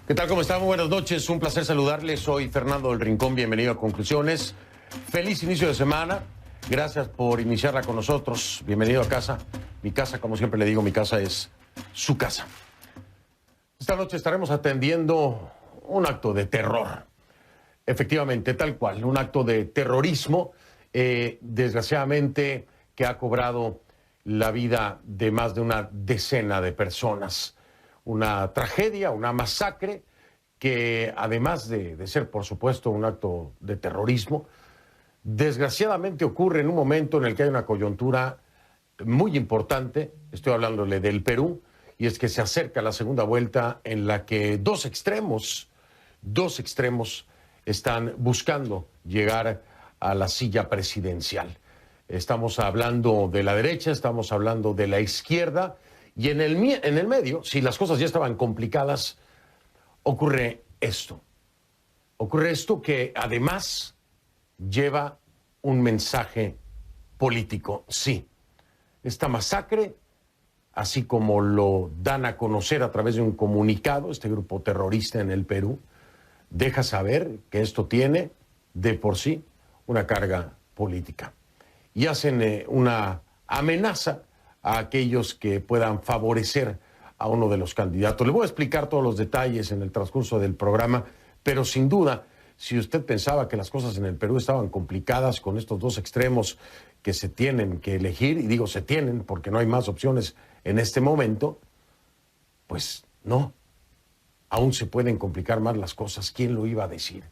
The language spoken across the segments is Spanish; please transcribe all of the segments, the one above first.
¿Qué tal? ¿Cómo están? Muy buenas noches. Un placer saludarles. Soy Fernando del Rincón. Bienvenido a Conclusiones. Feliz inicio de semana. Gracias por iniciarla con nosotros. Bienvenido a casa. Mi casa, como siempre le digo, mi casa es su casa. Esta noche estaremos atendiendo un acto de terror. Efectivamente, tal cual. Un acto de terrorismo, desgraciadamente, que ha cobrado la vida de más de una decena de personas. Una tragedia, una masacre que además de ser, por supuesto, un acto de terrorismo, desgraciadamente ocurre en un momento en el que hay una coyuntura muy importante. Estoy hablándole del Perú, y es que se acerca la segunda vuelta en la que dos extremos están buscando llegar a la silla presidencial. Estamos hablando de la derecha, estamos hablando de la izquierda, y en el medio, si las cosas ya estaban complicadas, ocurre esto. Ocurre esto que además lleva un mensaje político. Sí, esta masacre, así como lo dan a conocer a través de un comunicado, este grupo terrorista en el Perú, deja saber que esto tiene de por sí una carga política. Y hacen una amenaza a aquellos que puedan favorecer a uno de los candidatos. Le voy a explicar todos los detalles en el transcurso del programa, pero sin duda, si usted pensaba que las cosas en el Perú estaban complicadas con estos dos extremos que se tienen que elegir, y digo se tienen porque no hay más opciones en este momento, pues no, aún se pueden complicar más las cosas. ¿Quién lo iba a decir?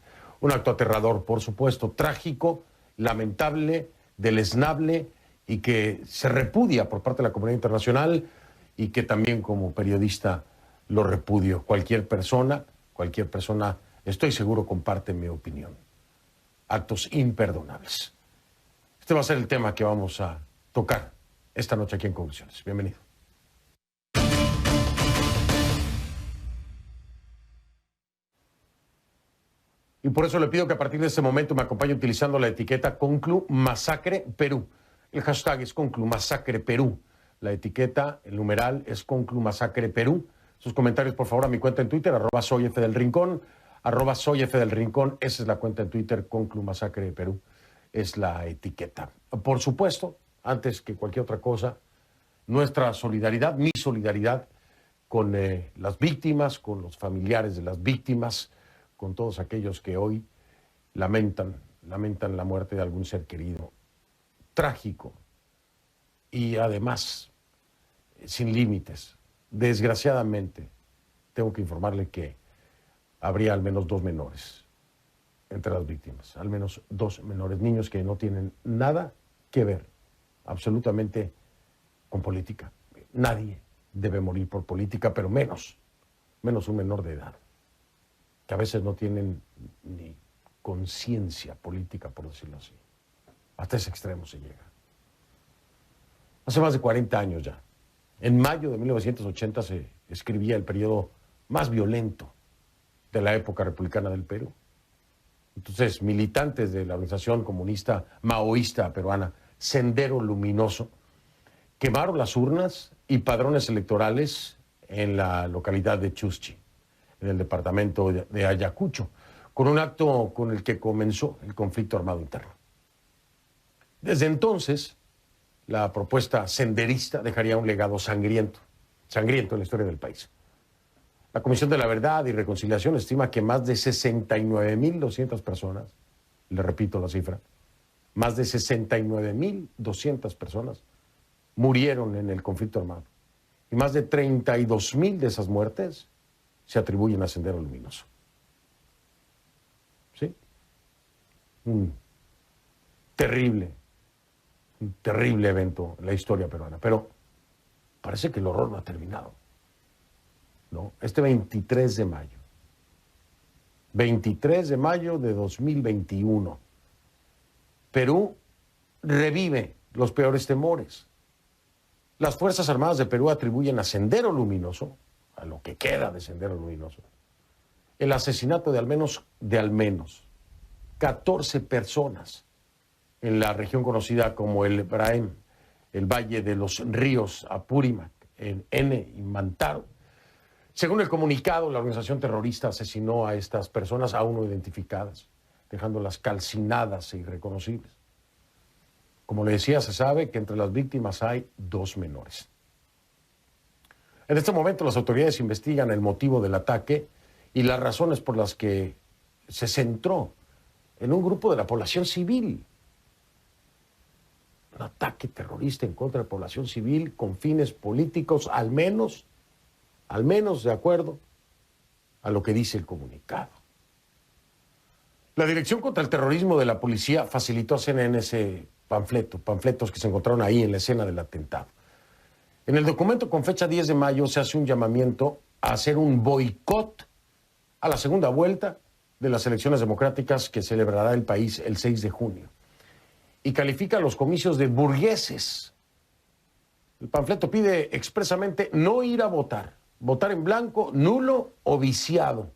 Un acto aterrador, por supuesto, trágico, lamentable, deleznable, y que se repudia por parte de la comunidad internacional, y que también como periodista lo repudio. Cualquier persona, estoy seguro, comparte mi opinión. Actos imperdonables. Este va a ser el tema que vamos a tocar esta noche aquí en Conclusiones. Bienvenido. Y por eso le pido que a partir de este momento me acompañe utilizando la etiqueta Conclu Masacre Perú. El hashtag es Conclu Masacre Perú. La etiqueta, el numeral, es Conclu Masacre Perú. Sus comentarios, por favor, a mi cuenta en Twitter, @soyfdelrincón, @soyfdelrincón. Esa es la cuenta en Twitter, Conclu Masacre Perú. Es la etiqueta. Por supuesto, antes que cualquier otra cosa, nuestra solidaridad, mi solidaridad con las víctimas, con los familiares de las víctimas, con todos aquellos que hoy lamentan la muerte de algún ser querido. Trágico y además sin límites. Desgraciadamente, tengo que informarle que habría al menos 2 menores entre las víctimas, al menos 2 menores, niños que no tienen nada que ver absolutamente con política. Nadie debe morir por política, pero menos un menor de edad, que a veces no tienen ni conciencia política, por decirlo así. Hasta ese extremo se llega. Hace más de 40 años ya, en mayo de 1980, se escribía el periodo más violento de la época republicana del Perú. Entonces, militantes de la organización comunista maoísta peruana, Sendero Luminoso, quemaron las urnas y padrones electorales en la localidad de Chuschi, en el departamento de Ayacucho, con un acto con el que comenzó el conflicto armado interno. Desde entonces, la propuesta senderista dejaría un legado sangriento en la historia del país. La Comisión de la Verdad y Reconciliación estima que más de 69.200 personas, le repito la cifra, más de 69.200 personas murieron en el conflicto armado. Y más de 32.000 de esas muertes se atribuyen a Sendero Luminoso. ¿Sí? Un terrible evento en la historia peruana. Pero parece que el horror no ha terminado, ¿no? Este 23 de mayo de 2021, Perú revive los peores temores. Las Fuerzas Armadas de Perú atribuyen a Sendero Luminoso, a lo que queda de Sendero Luminoso, el asesinato de al menos 14 personas en la región conocida como el Braem, el Valle de los Ríos Apurímac, en N y Mantaro. Según el comunicado, la organización terrorista asesinó a estas personas aún no identificadas, dejándolas calcinadas e irreconocibles. Como le decía, se sabe que entre las víctimas hay 2 menores. En este momento las autoridades investigan el motivo del ataque y las razones por las que se centró en un grupo de la población civil. Un ataque terrorista en contra de la población civil con fines políticos, al menos de acuerdo a lo que dice el comunicado. La Dirección contra el Terrorismo de la Policía facilitó a CNN ese panfletos que se encontraron ahí en la escena del atentado. En el documento con fecha 10 de mayo se hace un llamamiento a hacer un boicot a la segunda vuelta de las elecciones democráticas que celebrará el país el 6 de junio. Y califica los comicios de burgueses. El panfleto pide expresamente no ir a votar en blanco, nulo o viciado.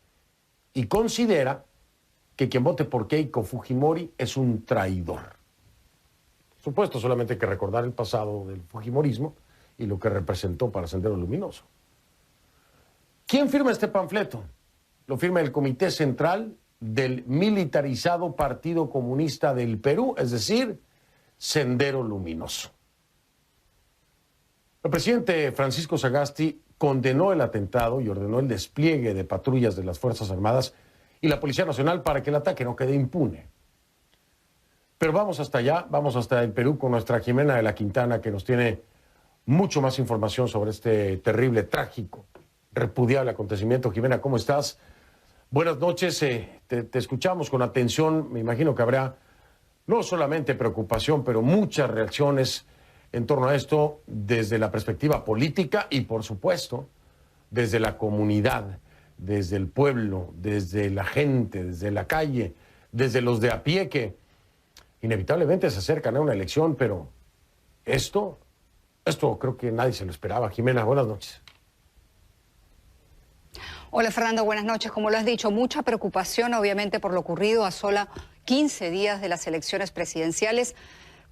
Y considera que quien vote por Keiko Fujimori es un traidor. Por supuesto, solamente hay que recordar el pasado del fujimorismo y lo que representó para Sendero Luminoso. ¿Quién firma este panfleto? Lo firma el Comité Central del militarizado Partido Comunista del Perú, es decir, Sendero Luminoso. El presidente Francisco Sagasti condenó el atentado y ordenó el despliegue de patrullas de las Fuerzas Armadas y la Policía Nacional para que el ataque no quede impune. Pero vamos hasta allá, vamos hasta el Perú con nuestra Jimena de la Quintana, que nos tiene mucho más información sobre este terrible, trágico, repudiable acontecimiento. Jimena, ¿cómo estás? Buenas noches, te escuchamos con atención. Me imagino que habrá no solamente preocupación, pero muchas reacciones en torno a esto desde la perspectiva política y, por supuesto, desde la comunidad, desde el pueblo, desde la gente, desde la calle, desde los de a pie que inevitablemente se acercan a una elección, pero esto creo que nadie se lo esperaba. Jimena, buenas noches. Hola Fernando, buenas noches. Como lo has dicho, mucha preocupación obviamente por lo ocurrido a sola 15 días de las elecciones presidenciales.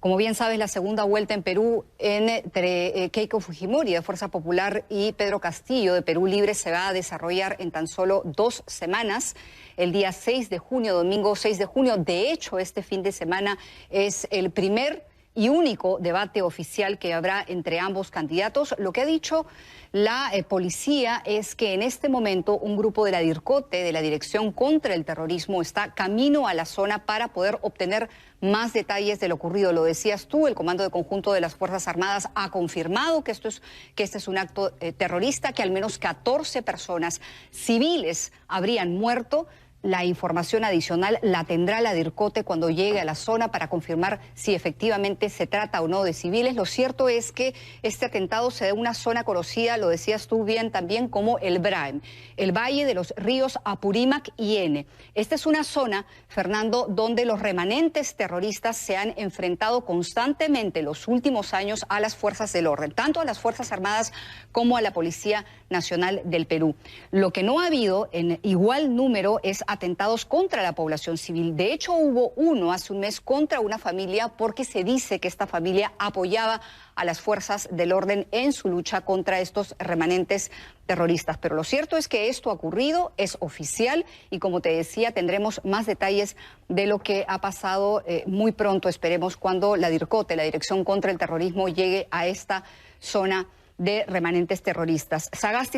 Como bien sabes, la segunda vuelta en Perú entre Keiko Fujimori de Fuerza Popular y Pedro Castillo de Perú Libre se va a desarrollar en tan solo 2 semanas, el día 6 de junio, domingo 6 de junio. De hecho, este fin de semana es el primer y único debate oficial que habrá entre ambos candidatos. Lo que ha dicho la policía es que en este momento un grupo de la DIRCOTE, de la Dirección contra el Terrorismo, está camino a la zona para poder obtener más detalles de lo ocurrido. Lo decías tú, el Comando de Conjunto de las Fuerzas Armadas ha confirmado que este es un acto terrorista, que al menos 14 personas civiles habrían muerto. La información adicional la tendrá la DIRCOTE cuando llegue a la zona para confirmar si efectivamente se trata o no de civiles. Lo cierto es que este atentado se da en una zona conocida, lo decías tú bien también, como el BRAEM, el Valle de los Ríos Apurímac y Ene. Esta es una zona, Fernando, donde los remanentes terroristas se han enfrentado constantemente en los últimos años a las fuerzas del orden, tanto a las Fuerzas Armadas como a la Policía Nacional del Perú. Lo que no ha habido en igual número es atentados contra la población civil. De hecho, hubo uno hace un mes contra una familia porque se dice que esta familia apoyaba a las fuerzas del orden en su lucha contra estos remanentes terroristas. Pero lo cierto es que esto ha ocurrido, es oficial y, como te decía, tendremos más detalles de lo que ha pasado muy pronto, esperemos, cuando la DIRCOTE, la Dirección contra el Terrorismo, llegue a esta zona de remanentes terroristas. Sagasti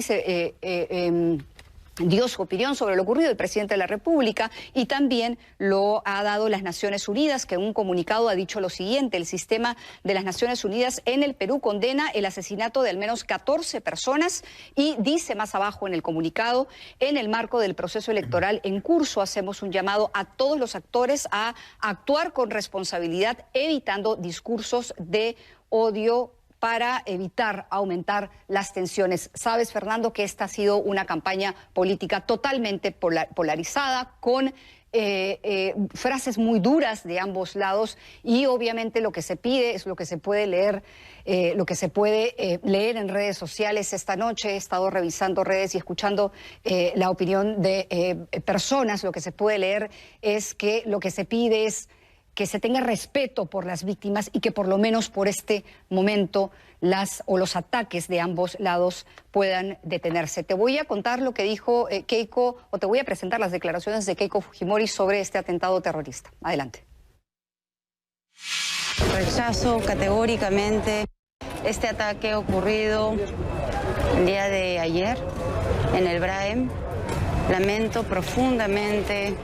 dio su opinión sobre lo ocurrido, el presidente de la República, y también lo ha dado las Naciones Unidas, que en un comunicado ha dicho lo siguiente: el sistema de las Naciones Unidas en el Perú condena el asesinato de al menos 14 personas y dice más abajo en el comunicado: en el marco del proceso electoral en curso hacemos un llamado a todos los actores a actuar con responsabilidad, evitando discursos de odio para evitar aumentar las tensiones. Sabes, Fernando, que esta ha sido una campaña política totalmente polarizada, con frases muy duras de ambos lados, y obviamente lo que se pide es lo que se puede leer, leer en redes sociales. Esta noche he estado revisando redes y escuchando la opinión de personas. Lo que se puede leer es que lo que se pide es que se tenga respeto por las víctimas y que por lo menos por este momento los ataques de ambos lados puedan detenerse. Te voy a contar lo que dijo Keiko, o te voy a presentar las declaraciones de Keiko Fujimori sobre este atentado terrorista. Adelante. Rechazo categóricamente este ataque ocurrido el día de ayer en el Braem. Lamento profundamente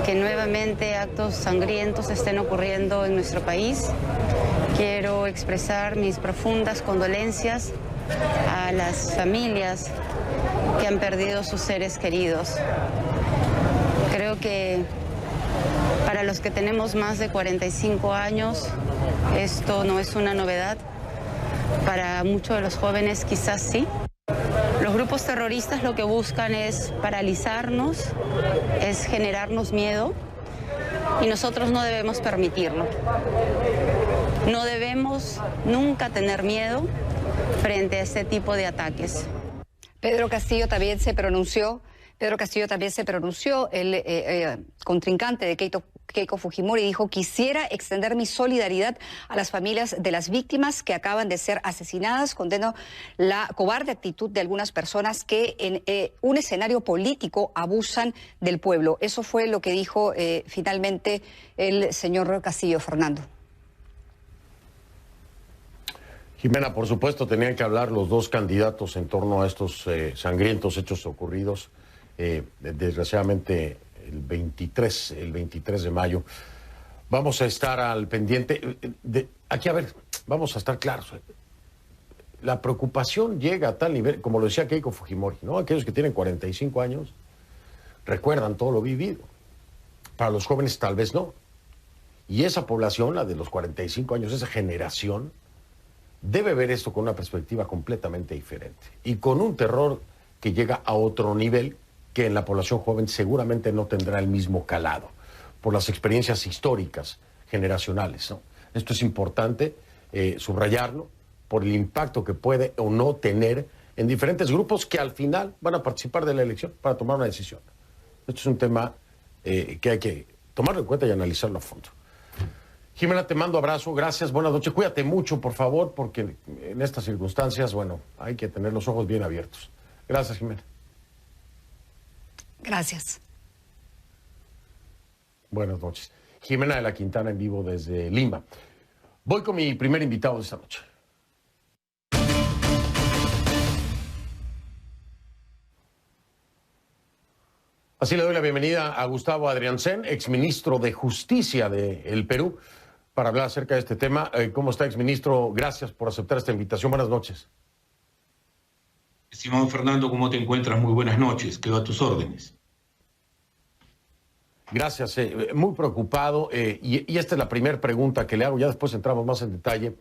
que nuevamente actos sangrientos estén ocurriendo en nuestro país. Quiero expresar mis profundas condolencias a las familias que han perdido sus seres queridos. Creo que para los que tenemos más de 45 años, esto no es una novedad. Para muchos de los jóvenes quizás sí. Los grupos terroristas lo que buscan es paralizarnos, es generarnos miedo, y nosotros no debemos permitirlo. No debemos nunca tener miedo frente a este tipo de ataques. Pedro Castillo también se pronunció. El contrincante de Keiko Fujimori dijo: quisiera extender mi solidaridad a las familias de las víctimas que acaban de ser asesinadas. Condeno la cobarde actitud de algunas personas que en un escenario político abusan del pueblo. Eso fue lo que dijo finalmente el señor Castillo. Fernando. Jimena, por supuesto, tenían que hablar los dos candidatos en torno a estos sangrientos hechos ocurridos. Desgraciadamente el 23 de mayo. Vamos a estar al pendiente. Aquí, a ver, vamos a estar claros. La preocupación llega a tal nivel, como lo decía Keiko Fujimori, ¿no? Aquellos que tienen 45 años recuerdan todo lo vivido. Para los jóvenes tal vez no. Y esa población, la de los 45 años, esa generación, debe ver esto con una perspectiva completamente diferente. Y con un terror que llega a otro nivel, que en la población joven seguramente no tendrá el mismo calado, por las experiencias históricas, generacionales, ¿no? Esto es importante subrayarlo, por el impacto que puede o no tener en diferentes grupos que al final van a participar de la elección para tomar una decisión. Esto es un tema que hay que tomarlo en cuenta y analizarlo a fondo. Jimena, te mando abrazo, gracias, buenas noches. Cuídate mucho, por favor, porque en estas circunstancias, bueno, hay que tener los ojos bien abiertos. Gracias, Jimena. Gracias. Buenas noches. Jimena de la Quintana en vivo desde Lima. Voy con mi primer invitado de esta noche. Así le doy la bienvenida a Gustavo Adrianzén, exministro de Justicia del Perú, para hablar acerca de este tema. ¿Cómo está, exministro? Gracias por aceptar esta invitación. Buenas noches. Estimado Fernando, ¿cómo te encuentras? Muy buenas noches. Quedo a tus órdenes. Gracias. Muy preocupado. Y esta es la primera pregunta que le hago. Ya después entramos más en detalle.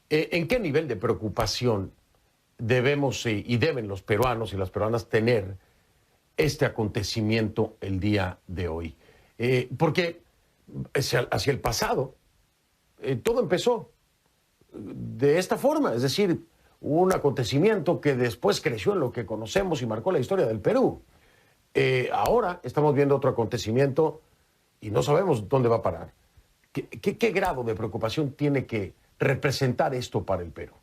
¿En qué nivel de preocupación debemos y deben los peruanos y las peruanas tener este acontecimiento el día de hoy? Porque hacia el pasado todo empezó de esta forma. Es decir, un acontecimiento que después creció en lo que conocemos y marcó la historia del Perú. Ahora estamos viendo otro acontecimiento y no sabemos dónde va a parar. ¿Qué grado de preocupación tiene que representar esto para el Perú?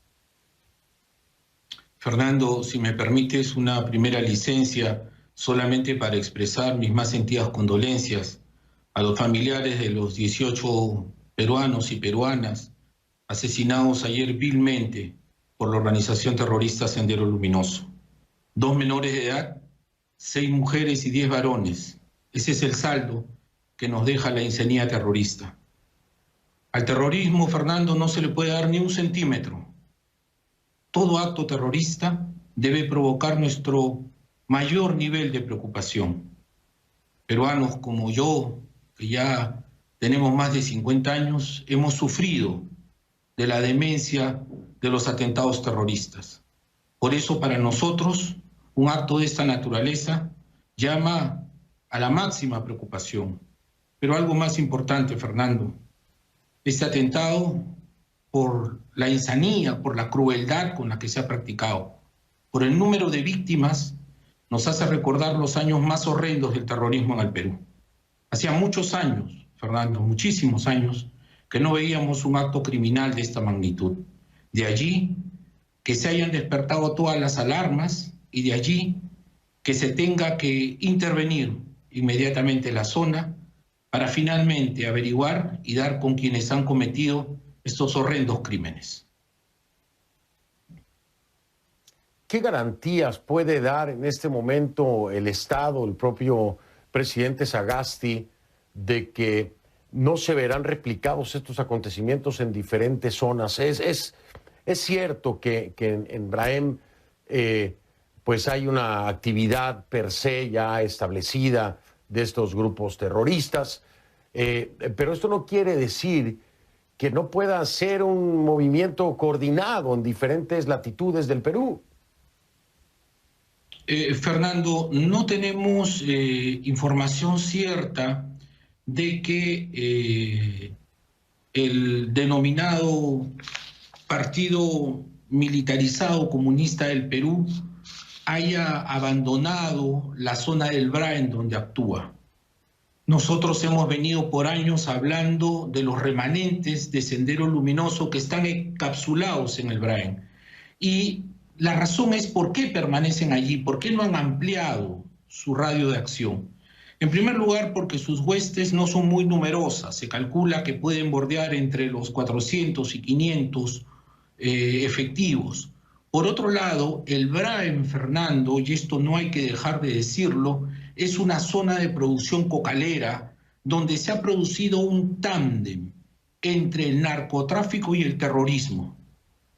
Fernando, si me permites una primera licencia solamente para expresar mis más sentidas condolencias a los familiares de los 18 peruanos y peruanas asesinados ayer vilmente por la organización terrorista Sendero Luminoso. 2 menores de edad, 6 mujeres y 10 varones. Ese es el saldo que nos deja la insanía terrorista. Al terrorismo, Fernando, no se le puede dar ni un centímetro. Todo acto terrorista debe provocar nuestro mayor nivel de preocupación. Peruanos como yo, que ya tenemos más de 50 años, hemos sufrido de la demencia de los atentados terroristas. Por eso, para nosotros, un acto de esta naturaleza llama a la máxima preocupación. Pero algo más importante, Fernando, este atentado, por la insanía, por la crueldad con la que se ha practicado, por el número de víctimas, nos hace recordar los años más horrendos del terrorismo en el Perú. Hacía muchos años, Fernando, muchísimos años, que no veíamos un acto criminal de esta magnitud. De allí que se hayan despertado todas las alarmas y de allí que se tenga que intervenir inmediatamente en la zona para finalmente averiguar y dar con quienes han cometido estos horrendos crímenes. ¿Qué garantías puede dar en este momento el Estado, el propio presidente Sagasti, de que no se verán replicados estos acontecimientos en diferentes zonas? Es cierto que en Braem pues hay una actividad per se ya establecida de estos grupos terroristas, pero esto no quiere decir que no pueda ser un movimiento coordinado en diferentes latitudes del Perú. Fernando, no tenemos información cierta de que el denominado Partido Militarizado Comunista del Perú haya abandonado la zona del Braem donde actúa. Nosotros hemos venido por años hablando de los remanentes de Sendero Luminoso que están encapsulados en el Braem. Y la razón es por qué permanecen allí, por qué no han ampliado su radio de acción. En primer lugar, porque sus huestes no son muy numerosas. Se calcula que pueden bordear entre los 400 y 500 efectivos. Por otro lado, el Braem, Fernando, y esto no hay que dejar de decirlo, es una zona de producción cocalera donde se ha producido un tándem entre el narcotráfico y el terrorismo.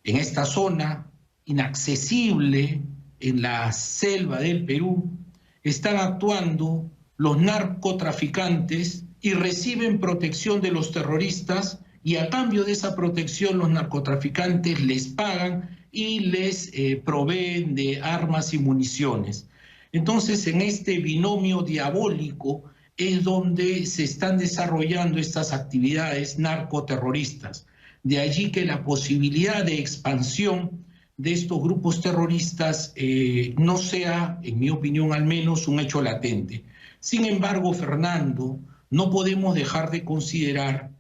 En esta zona, inaccesible en la selva del Perú, están actuando los narcotraficantes y reciben protección de los terroristas, y a cambio de esa protección los narcotraficantes les pagan y les proveen de armas y municiones. Entonces, en este binomio diabólico es donde se están desarrollando estas actividades narcoterroristas. De allí que la posibilidad de expansión de estos grupos terroristas no sea, en mi opinión al menos, un hecho latente. Sin embargo, Fernando, no podemos dejar de considerar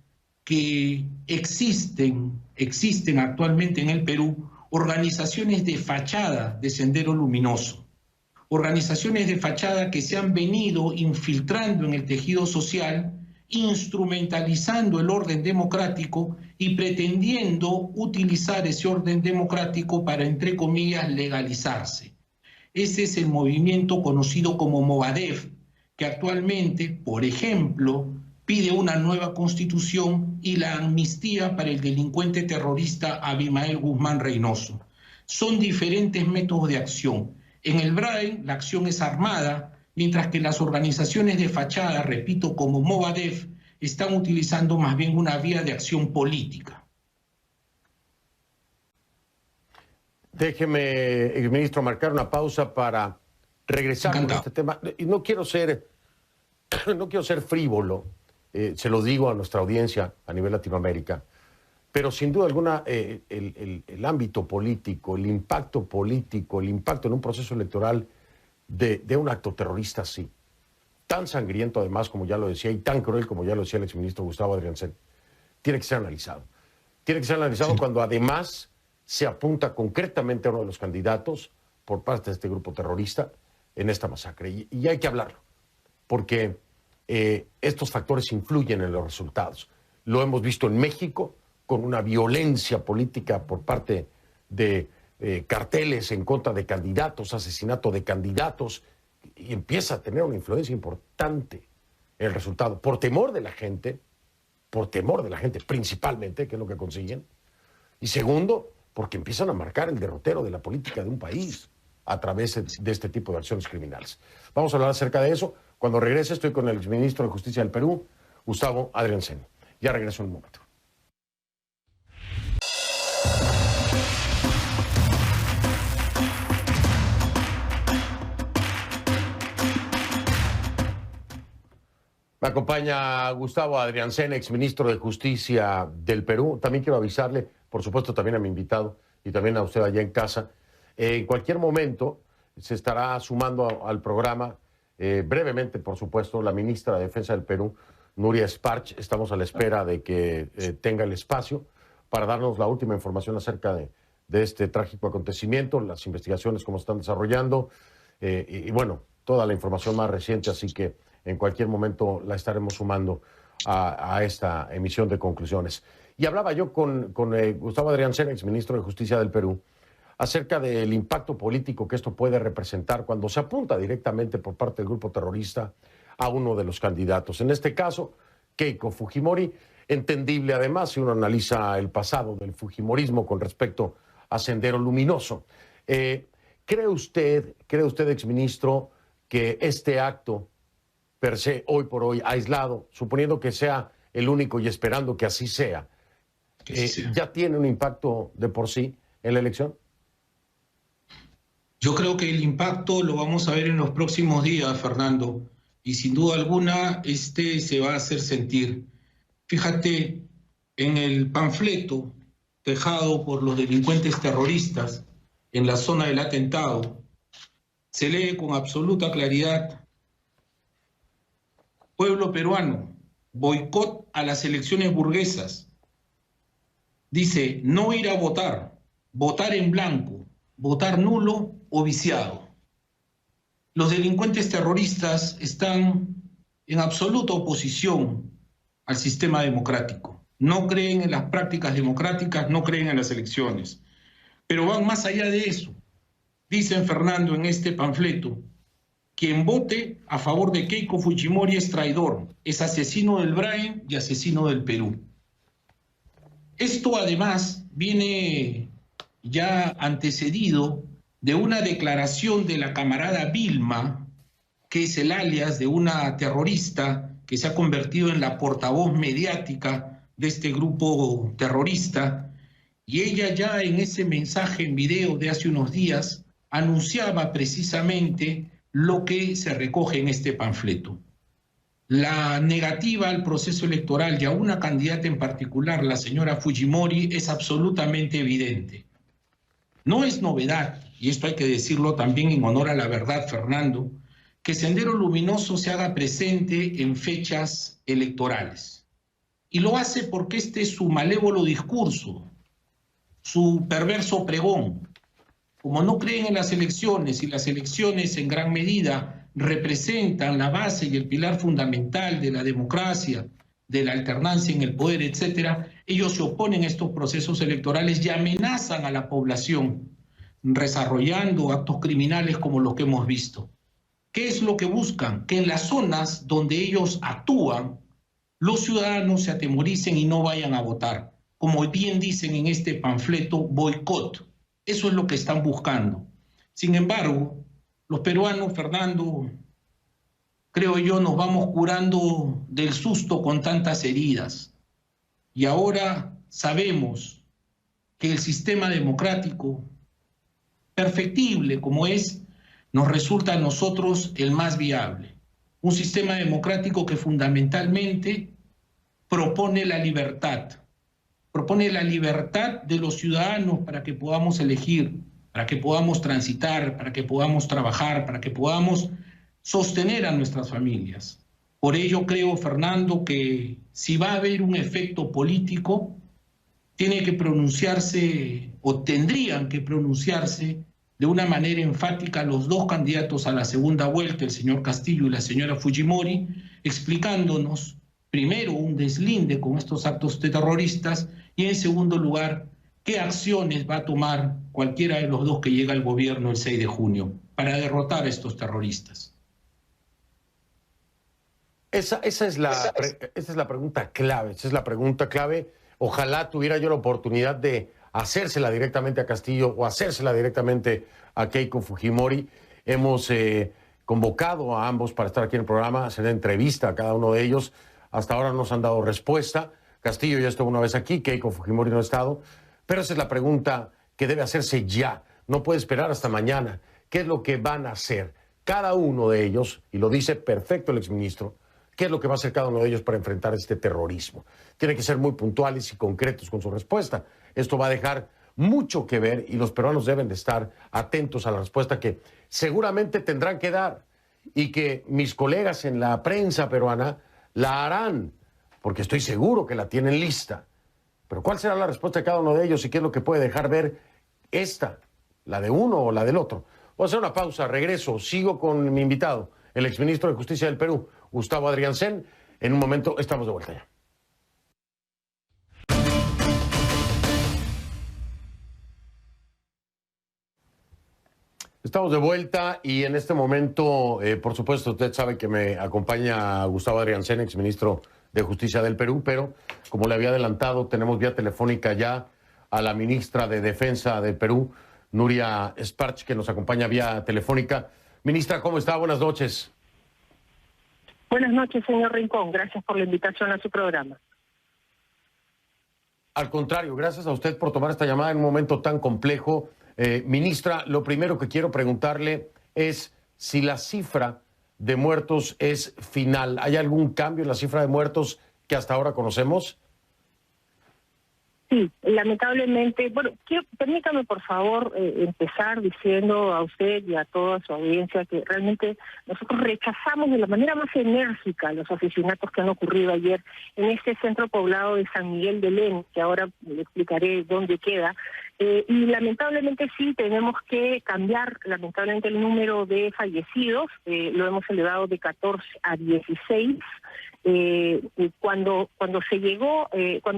que existen actualmente en el Perú organizaciones de fachada de Sendero Luminoso, organizaciones de fachada que se han venido infiltrando en el tejido social, instrumentalizando el orden democrático y pretendiendo utilizar ese orden democrático para, entre comillas, legalizarse. Ese es el movimiento conocido como Movadef, que actualmente, por ejemplo, pide una nueva constitución y la amnistía para el delincuente terrorista Abimael Guzmán Reynoso. Son diferentes métodos de acción. En el Braem la acción es armada, mientras que las organizaciones de fachada, repito, como Movadef, están utilizando más bien una vía de acción política. Déjeme, ministro, marcar una pausa para regresar a este tema. Y no quiero ser frívolo, se lo digo a nuestra audiencia a nivel Latinoamérica, pero sin duda alguna el ámbito político, el impacto político, el impacto en un proceso electoral de un acto terrorista así, tan sangriento además, como ya lo decía, y tan cruel como ya lo decía el exministro Gustavo Adrianzen, tiene que ser analizado. Tiene que ser analizado sí, cuando además se apunta concretamente a uno de los candidatos por parte de este grupo terrorista en esta masacre. Y hay que hablarlo, porque estos factores influyen en los resultados. Lo hemos visto en México con una violencia política por parte de carteles en contra de candidatos, asesinato de candidatos, y empieza a tener una influencia importante en el resultado, por temor de la gente principalmente, que es lo que consiguen, y segundo, porque empiezan a marcar el derrotero de la política de un país a través de este tipo de acciones criminales. Vamos a hablar acerca de eso. Cuando regrese estoy con el exministro de Justicia del Perú, Gustavo Adrianzen. Ya regreso en un momento. Me acompaña Gustavo Adrianzen, exministro de Justicia del Perú. También quiero avisarle, por supuesto, también a mi invitado y también a usted allá en casa. En cualquier momento se estará sumando al programa, brevemente, por supuesto, la ministra de Defensa del Perú, Nuria Sparch. Estamos a la espera de que tenga el espacio para darnos la última información acerca de este trágico acontecimiento, las investigaciones, cómo están desarrollando, y bueno, toda la información más reciente, así que en cualquier momento la estaremos sumando a esta emisión de conclusiones. Y hablaba yo con Gustavo Adrián Cena, exministro de Justicia del Perú, acerca del impacto político que esto puede representar cuando se apunta directamente por parte del grupo terrorista a uno de los candidatos. En este caso, Keiko Fujimori, entendible además si uno analiza el pasado del fujimorismo con respecto a Sendero Luminoso. ¿Cree usted, exministro, que este acto per se, hoy por hoy, aislado, suponiendo que sea el único y esperando que así sea, ya tiene un impacto de por sí en la elección? Yo creo que el impacto lo vamos a ver en los próximos días, Fernando, y sin duda alguna se va a hacer sentir. Fíjate, en el panfleto dejado por los delincuentes terroristas en la zona del atentado, se lee con absoluta claridad: pueblo peruano, boicot a las elecciones burguesas. Dice, no ir a votar, votar en blanco, votar nulo o viciado. Los delincuentes terroristas están en absoluta oposición al sistema democrático. No creen en las prácticas democráticas, no creen en las elecciones. Pero van más allá de eso. Dicen, Fernando, en este panfleto, quien vote a favor de Keiko Fujimori es traidor, es asesino del BRAEM y asesino del Perú. Esto además viene ya antecedido de una declaración de la camarada Vilma, que es el alias de una terrorista que se ha convertido en la portavoz mediática de este grupo terrorista, y ella ya en ese mensaje en video de hace unos días anunciaba precisamente lo que se recoge en este panfleto. La negativa al proceso electoral y a una candidata en particular, la señora Fujimori, es absolutamente evidente. No es novedad, y esto hay que decirlo también en honor a la verdad, Fernando, que Sendero Luminoso se haga presente en fechas electorales. Y lo hace porque este es su malévolo discurso, su perverso pregón. Como no creen en las elecciones, y las elecciones en gran medida representan la base y el pilar fundamental de la democracia, de la alternancia en el poder, etcétera, ellos se oponen a estos procesos electorales y amenazan a la población, desarrollando actos criminales como los que hemos visto. ¿Qué es lo que buscan? Que en las zonas donde ellos actúan, los ciudadanos se atemoricen y no vayan a votar. Como bien dicen en este panfleto, boicot. Eso es lo que están buscando. Sin embargo, los peruanos, Fernando, creo yo, nos vamos curando del susto con tantas heridas. Y ahora sabemos que el sistema democrático, perfectible como es, nos resulta a nosotros el más viable. Un sistema democrático que fundamentalmente propone la libertad de los ciudadanos para que podamos elegir, para que podamos transitar, para que podamos trabajar, para que podamos sostener a nuestras familias. Por ello creo, Fernando, que si va a haber un efecto político, tiene que pronunciarse, o tendrían que pronunciarse de una manera enfática los dos candidatos a la segunda vuelta, el señor Castillo y la señora Fujimori, explicándonos primero un deslinde con estos actos terroristas y en segundo lugar qué acciones va a tomar cualquiera de los dos que llega al gobierno el 6 de junio para derrotar a estos terroristas. Esa es la pregunta clave, esa es la pregunta clave. Ojalá tuviera yo la oportunidad de hacérsela directamente a Castillo o hacérsela directamente a Keiko Fujimori. Hemos convocado a ambos para estar aquí en el programa, hacer entrevista a cada uno de ellos. Hasta ahora nos han dado respuesta. Castillo ya estuvo una vez aquí, Keiko Fujimori no ha estado. Pero esa es la pregunta que debe hacerse ya. No puede esperar hasta mañana. ¿Qué es lo que van a hacer cada uno de ellos? Y lo dice perfecto el exministro. ¿Qué es lo que va a hacer cada uno de ellos para enfrentar este terrorismo? Tienen que ser muy puntuales y concretos con su respuesta. Esto va a dejar mucho que ver y los peruanos deben de estar atentos a la respuesta que seguramente tendrán que dar y que mis colegas en la prensa peruana La harán, porque estoy seguro que la tienen lista. Pero ¿cuál será la respuesta de cada uno de ellos y qué es lo que puede dejar ver esta, la de uno o la del otro? Voy a hacer una pausa, regreso, sigo con mi invitado, el exministro de Justicia del Perú, Gustavo Adriancén. En un momento estamos de vuelta ya. Estamos de vuelta y en este momento, por supuesto, usted sabe que me acompaña Gustavo Adriancén, exministro de Justicia del Perú, pero como le había adelantado, tenemos vía telefónica ya a la ministra de Defensa del Perú, Nuria Sparch, que nos acompaña vía telefónica. Ministra, ¿cómo está? Buenas noches. Buenas noches, señor Rincón. Gracias por la invitación a su programa. Al contrario, gracias a usted por tomar esta llamada en un momento tan complejo. Ministra, lo primero que quiero preguntarle es si la cifra de muertos es final. ¿Hay algún cambio en la cifra de muertos que hasta ahora conocemos? Sí, lamentablemente. Bueno, permítame por favor empezar diciendo a usted y a toda su audiencia que realmente nosotros rechazamos de la manera más enérgica los asesinatos que han ocurrido ayer en este centro poblado de San Miguel de Lén, que ahora le explicaré dónde queda. Y lamentablemente sí tenemos que cambiar lamentablemente el número de fallecidos. Lo hemos elevado de 14 a 16. Cuando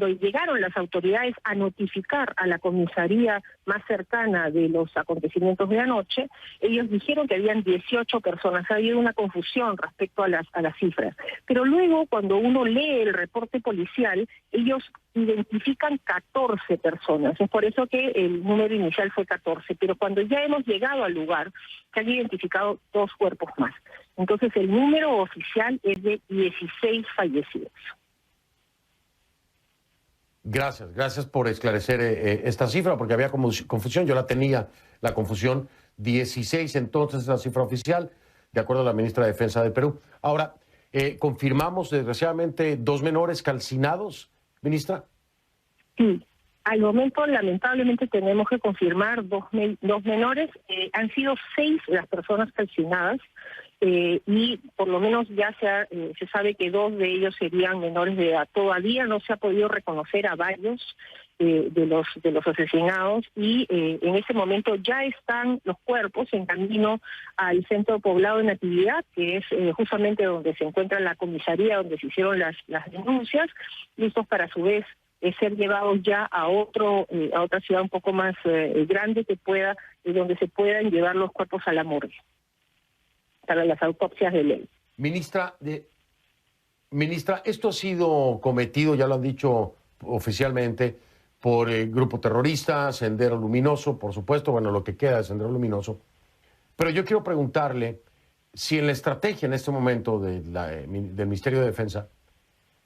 llegaron las autoridades a notificar a la comisaría más cercana de los acontecimientos de anoche, ellos dijeron que habían 18 personas. Ha habido una confusión respecto a las cifras. Pero luego, cuando uno lee el reporte policial, ellos identifican 14 personas. Es por eso que el número inicial fue 14. Pero cuando ya hemos llegado al lugar, se han identificado 2 cuerpos más. Entonces el número oficial es de 16 fallecidos. Gracias por esclarecer esta cifra, porque había confusión, yo la tenía, la confusión. 16 entonces es la cifra oficial, de acuerdo a la ministra de Defensa del Perú. Ahora, confirmamos desgraciadamente 2 menores calcinados, ministra. Sí. Al momento, lamentablemente, tenemos que confirmar 2 menores. Han sido 6 las personas calcinadas y por lo menos ya se sabe que 2 de ellos serían menores de edad. Todavía no se ha podido reconocer a varios de los asesinados y en ese momento ya están los cuerpos en camino al centro poblado de Natividad, que es justamente donde se encuentra la comisaría donde se hicieron las denuncias, listos para a su vez ser llevados ya a otra ciudad un poco más grande donde se puedan llevar los cuerpos a la morgue para las autopsias de ley. Ministra, esto ha sido cometido, ya lo han dicho oficialmente, por el grupo terrorista, Sendero Luminoso, por supuesto, bueno, lo que queda de Sendero Luminoso. Pero yo quiero preguntarle si en la estrategia en este momento del Ministerio de Defensa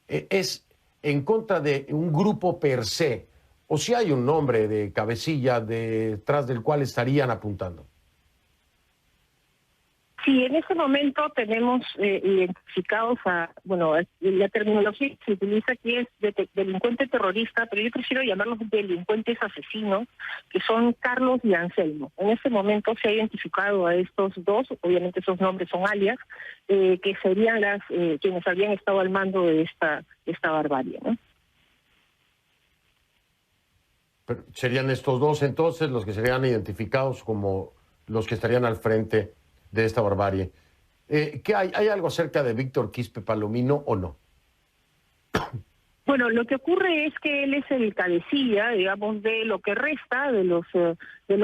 es en contra de un grupo per se, o si hay un nombre de cabecilla detrás del cual estarían apuntando. Sí, en ese momento tenemos identificados la terminología que se utiliza aquí es delincuente terrorista, pero yo prefiero llamarlos delincuentes asesinos, que son Carlos y Anselmo. En ese momento se ha identificado a estos 2, obviamente esos nombres son alias, que serían quienes habían estado al mando de esta barbarie, ¿no? Pero serían estos 2 entonces los que serían identificados como los que estarían al frente de esta barbarie. ¿Hay algo acerca de Víctor Quispe Palomino o no? Bueno, lo que ocurre es que él es el cabecilla, digamos, de lo que resta de los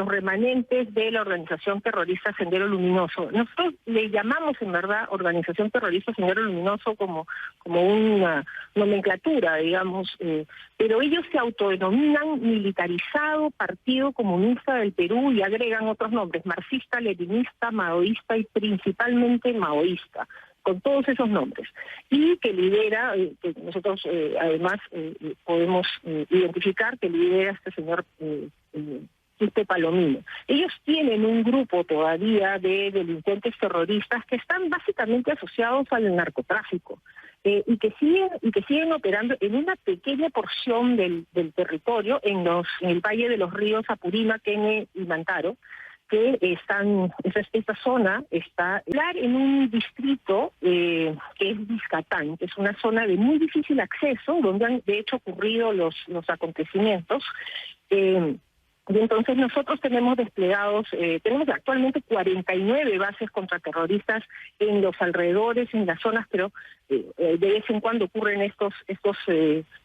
remanentes de la organización terrorista Sendero Luminoso. Nosotros le llamamos, en verdad, organización terrorista Sendero Luminoso como una nomenclatura, digamos, pero ellos se autodenominan Militarizado Partido Comunista del Perú y agregan otros nombres: marxista, leninista, maoísta y principalmente maoísta, con todos esos nombres, y que lidera, que nosotros además podemos identificar que lidera este señor Quispe Palomino. Ellos tienen un grupo todavía de delincuentes terroristas que están básicamente asociados al narcotráfico y que siguen operando en una pequeña porción del territorio, en el valle de los ríos Apurímac, Quene y Mantaro. que esta zona está en un distrito que es Vizcatán, que es una zona de muy difícil acceso, donde han de hecho ocurrido los acontecimientos. Y entonces nosotros tenemos desplegados, tenemos actualmente 49 bases contraterroristas en los alrededores, en las zonas, pero de vez en cuando ocurren estos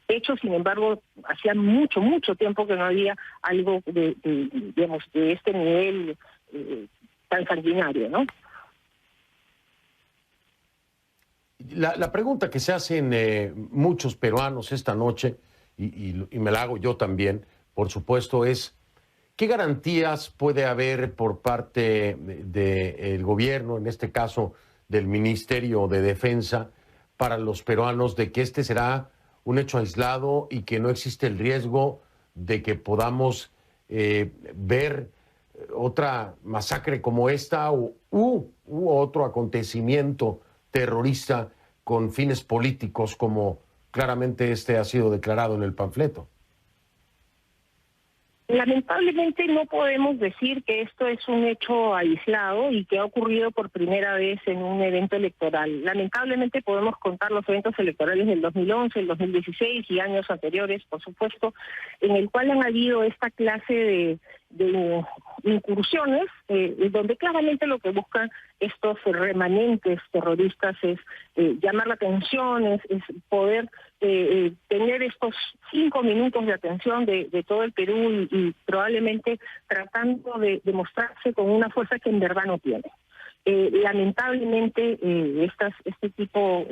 hechos. Sin embargo, hacía mucho tiempo que no había algo de este nivel tan sanguinario, ¿no? La pregunta que se hacen muchos peruanos esta noche, y me la hago yo también, por supuesto, es ¿qué garantías puede haber por parte del gobierno, en este caso del Ministerio de Defensa, para los peruanos de que este será un hecho aislado y que no existe el riesgo de que podamos ver otra masacre como esta u otro acontecimiento terrorista con fines políticos como claramente este ha sido declarado en el panfleto? Lamentablemente no podemos decir que esto es un hecho aislado y que ha ocurrido por primera vez en un evento electoral. Lamentablemente podemos contar los eventos electorales del 2011, el 2016 y años anteriores, por supuesto, en el cual han habido esta clase de incursiones, donde claramente lo que buscan estos remanentes terroristas es llamar la atención, es poder tener estos 5 minutos de atención de todo el Perú y probablemente tratando de mostrarse con una fuerza que en verdad no tiene. Lamentablemente este tipo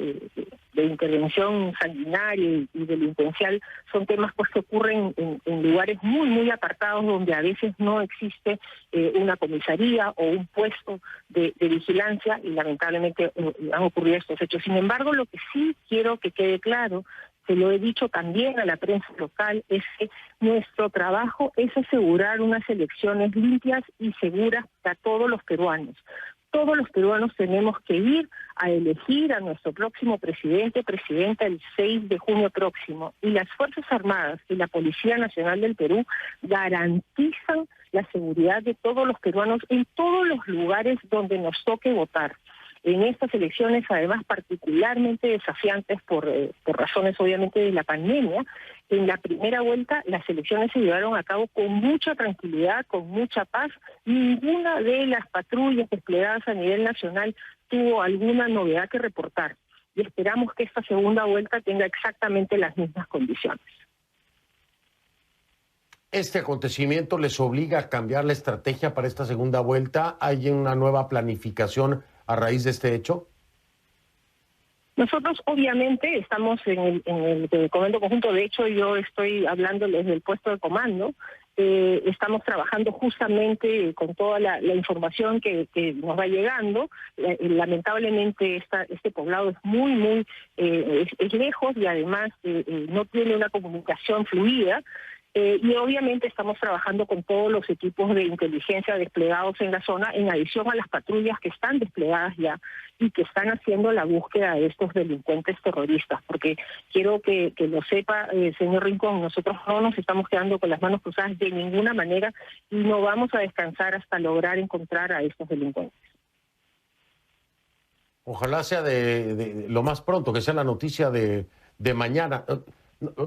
de intervención sanguinaria y delincuencial son temas pues que ocurren en lugares muy apartados, donde a veces no existe una comisaría o un puesto de vigilancia, y lamentablemente han ocurrido estos hechos. Sin embargo, lo que sí quiero que quede claro, se lo he dicho también a la prensa local, es que nuestro trabajo es asegurar unas elecciones limpias y seguras para todos los peruanos. Todos los peruanos tenemos que ir a elegir a nuestro próximo presidenta el 6 de junio próximo. Y las Fuerzas Armadas y la Policía Nacional del Perú garantizan la seguridad de todos los peruanos en todos los lugares donde nos toque votar. En estas elecciones, además, particularmente desafiantes por razones obviamente de la pandemia, en la primera vuelta las elecciones se llevaron a cabo con mucha tranquilidad, con mucha paz. Ninguna de las patrullas desplegadas a nivel nacional tuvo alguna novedad que reportar. Y esperamos que esta segunda vuelta tenga exactamente las mismas condiciones. ¿Este acontecimiento les obliga a cambiar la estrategia para esta segunda vuelta? ¿Hay una nueva planificación a raíz de este hecho? Nosotros obviamente estamos en el comando conjunto. De hecho, yo estoy hablando desde el puesto de comando. Estamos trabajando justamente con toda la información que nos va llegando. Lamentablemente este poblado es muy es lejos y además no tiene una comunicación fluida. Y obviamente estamos trabajando con todos los equipos de inteligencia desplegados en la zona, en adición a las patrullas que están desplegadas ya y que están haciendo la búsqueda de estos delincuentes terroristas. Porque quiero que lo sepa, señor Rincón, nosotros no nos estamos quedando con las manos cruzadas de ninguna manera y no vamos a descansar hasta lograr encontrar a estos delincuentes. Ojalá sea de lo más pronto, que sea la noticia de mañana.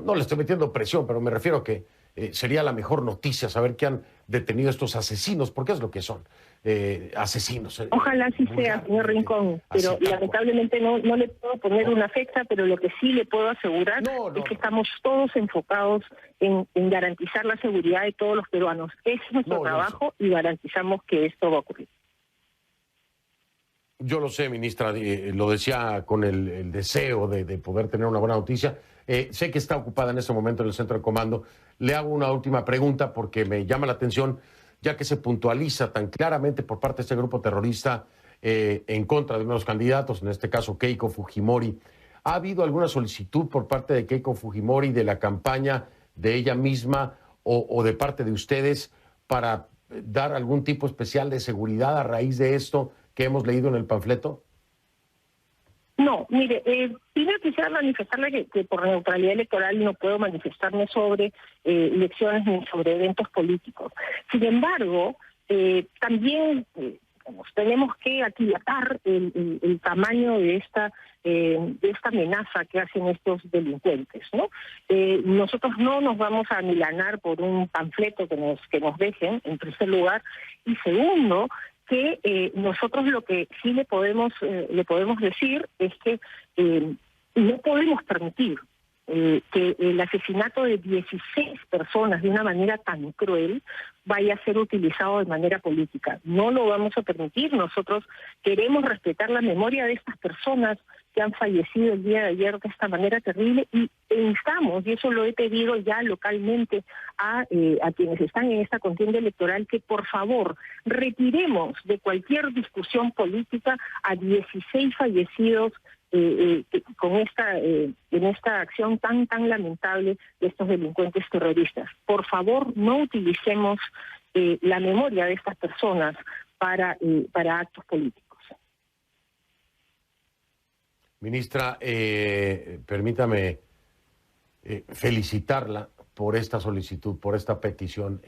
No le estoy metiendo presión, pero me refiero a que sería la mejor noticia saber que han detenido estos asesinos, porque es lo que son, asesinos. Ojalá así sea, señor Rincón, pero lamentablemente no le puedo poner una fecha, pero lo que sí le puedo asegurar es que estamos todos enfocados en garantizar la seguridad de todos los peruanos. Ese es nuestro trabajo y garantizamos que esto va a ocurrir. Yo lo sé, ministra, lo decía con el deseo de poder tener una buena noticia. Sé que está ocupada en este momento en el centro de comando. Le hago una última pregunta porque me llama la atención, ya que se puntualiza tan claramente por parte de este grupo terrorista en contra de uno de los candidatos, en este caso Keiko Fujimori. ¿Ha habido alguna solicitud por parte de Keiko Fujimori, de la campaña de ella misma o de parte de ustedes para dar algún tipo especial de seguridad a raíz de esto que hemos leído en el panfleto? No, mire, primero quisiera manifestarle que por neutralidad electoral no puedo manifestarme sobre elecciones ni sobre eventos políticos. Sin embargo, También tenemos que aquilatar el tamaño de esta amenaza que hacen estos delincuentes, ¿no? Nosotros no nos vamos a amilanar por un panfleto que nos dejen, en primer lugar, y segundo, que nosotros lo que sí le podemos decir es que no podemos permitir que el asesinato de 16 personas de una manera tan cruel vaya a ser utilizado de manera política. No lo vamos a permitir. Nosotros queremos respetar la memoria de estas personas que han fallecido el día de ayer de esta manera terrible y instamos, y eso lo he pedido ya localmente a quienes están en esta contienda electoral, que por favor retiremos de cualquier discusión política a 16 fallecidos en esta acción tan lamentable de estos delincuentes terroristas. Por favor, no utilicemos la memoria de estas personas para actos políticos. Ministra, permítame felicitarla por esta solicitud, por esta petición.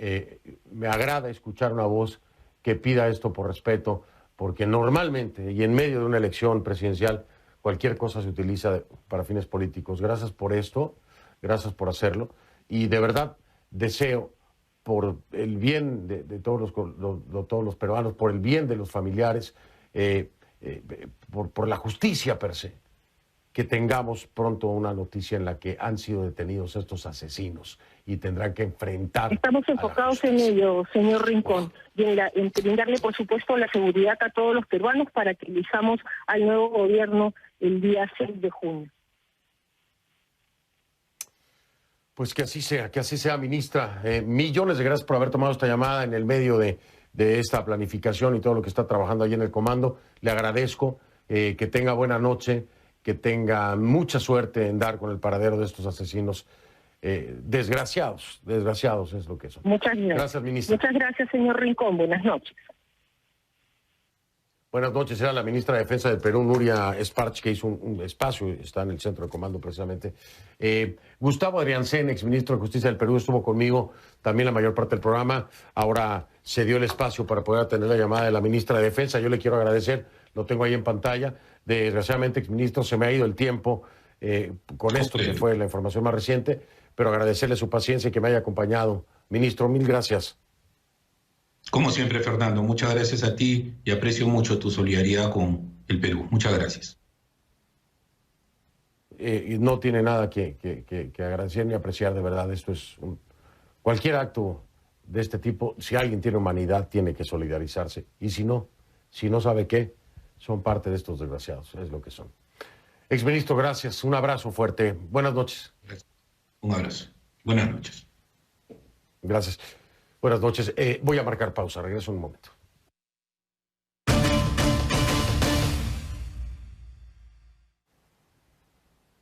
Me agrada escuchar una voz que pida esto por respeto, porque normalmente y en medio de una elección presidencial cualquier cosa se utiliza para fines políticos. Gracias por esto, gracias por hacerlo. Y de verdad deseo, por el bien de todos los peruanos, por el bien de los familiares, por la justicia per se, que tengamos pronto una noticia en la que han sido detenidos estos asesinos y tendrán que enfrentar. Estamos enfocados en ello, señor Rincón, y en brindarle, por supuesto, la seguridad a todos los peruanos para que elijamos al nuevo gobierno el día 6 de junio. Pues que así sea, ministra. Millones de gracias por haber tomado esta llamada en el medio de esta planificación y todo lo que está trabajando allí en el comando. Le agradezco, que tenga buena noche, que tenga mucha suerte en dar con el paradero de estos asesinos desgraciados es lo que son. Muchas gracias. Gracias, ministra. Muchas gracias, señor Rincón. Buenas noches. Buenas noches, era la ministra de Defensa del Perú, Nuria Esparch, que hizo un espacio, está en el centro de comando precisamente. Gustavo Adriancén, exministro de Justicia del Perú, estuvo conmigo también la mayor parte del programa. Ahora se dio el espacio para poder atender la llamada de la ministra de Defensa. Yo le quiero agradecer, lo tengo ahí en pantalla. Desgraciadamente, exministro, se me ha ido el tiempo con esto, que fue la información más reciente, pero agradecerle su paciencia y que me haya acompañado. Ministro, mil gracias. Como siempre, Fernando, muchas gracias a ti y aprecio mucho tu solidaridad con el Perú. Muchas gracias. No tiene nada que agradecer ni apreciar, de verdad. Esto es cualquier acto de este tipo, si alguien tiene humanidad, tiene que solidarizarse. Y si no sabe qué, son parte de estos desgraciados, es lo que son. Exministro, gracias. Un abrazo fuerte. Buenas noches. Gracias. Un abrazo. Buenas noches. Gracias. Buenas noches. Voy a marcar pausa. Regreso en un momento.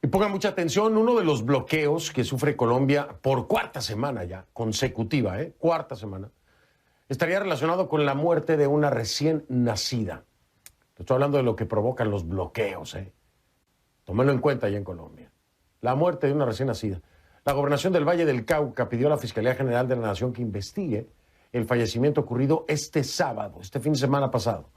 Y pongan mucha atención, uno de los bloqueos que sufre Colombia por cuarta semana ya, consecutiva, cuarta semana, estaría relacionado con la muerte de una recién nacida. Estoy hablando de lo que provocan los bloqueos, Tómenlo en cuenta allá en Colombia. La muerte de una recién nacida. La Gobernación del Valle del Cauca pidió a la Fiscalía General de la Nación que investigue el fallecimiento ocurrido este sábado, este fin de semana pasado.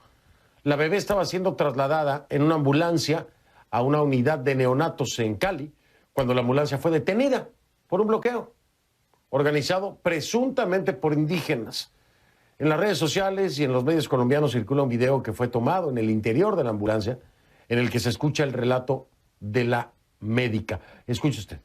La bebé estaba siendo trasladada en una ambulancia a una unidad de neonatos en Cali, cuando la ambulancia fue detenida por un bloqueo organizado presuntamente por indígenas. En las redes sociales y en los medios colombianos circula un video que fue tomado en el interior de la ambulancia, en el que se escucha el relato de la médica. Escuche usted.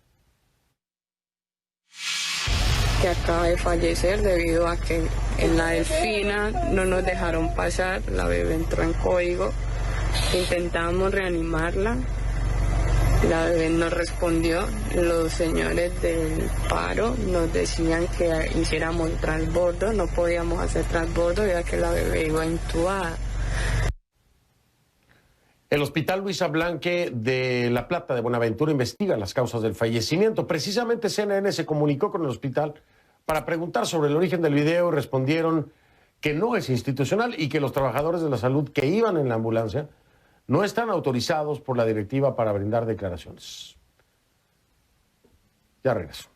Que acaba de fallecer debido a que en la Delfina no nos dejaron pasar, la bebé entró en código, intentamos reanimarla, la bebé no respondió, los señores del paro nos decían que hiciéramos transbordo, no podíamos hacer transbordo ya que la bebé iba intubada. El Hospital Luisa Blanque de La Plata de Buenaventura investiga las causas del fallecimiento. Precisamente CNN se comunicó con el hospital para preguntar sobre el origen del video y respondieron que no es institucional y que los trabajadores de la salud que iban en la ambulancia no están autorizados por la directiva para brindar declaraciones. Ya regreso.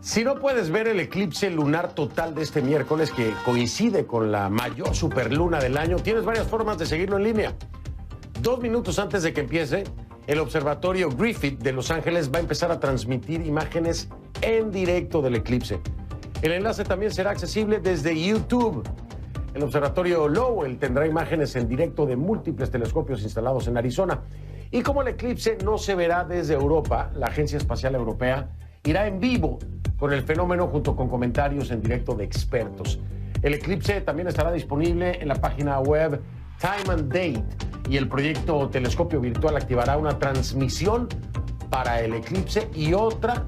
Si no puedes ver el eclipse lunar total de este miércoles, que coincide con la mayor superluna del año, tienes varias formas de seguirlo en línea. 2 minutos antes de que empiece, el observatorio Griffith de Los Ángeles va a empezar a transmitir imágenes en directo del eclipse. El enlace también será accesible desde YouTube. El observatorio Lowell tendrá imágenes en directo de múltiples telescopios instalados en Arizona. Y como el eclipse no se verá desde Europa, la Agencia Espacial Europea irá en vivo con el fenómeno junto con comentarios en directo de expertos. El eclipse también estará disponible en la página web Time and Date y el proyecto Telescopio Virtual activará una transmisión para el eclipse y otra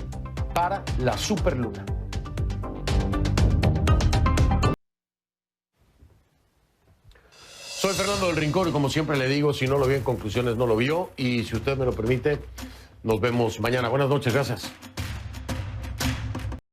para la superluna. Soy Fernando del Rincón y como siempre le digo, si no lo vio en conclusiones, no lo vio. Y si usted me lo permite, nos vemos mañana. Buenas noches, gracias.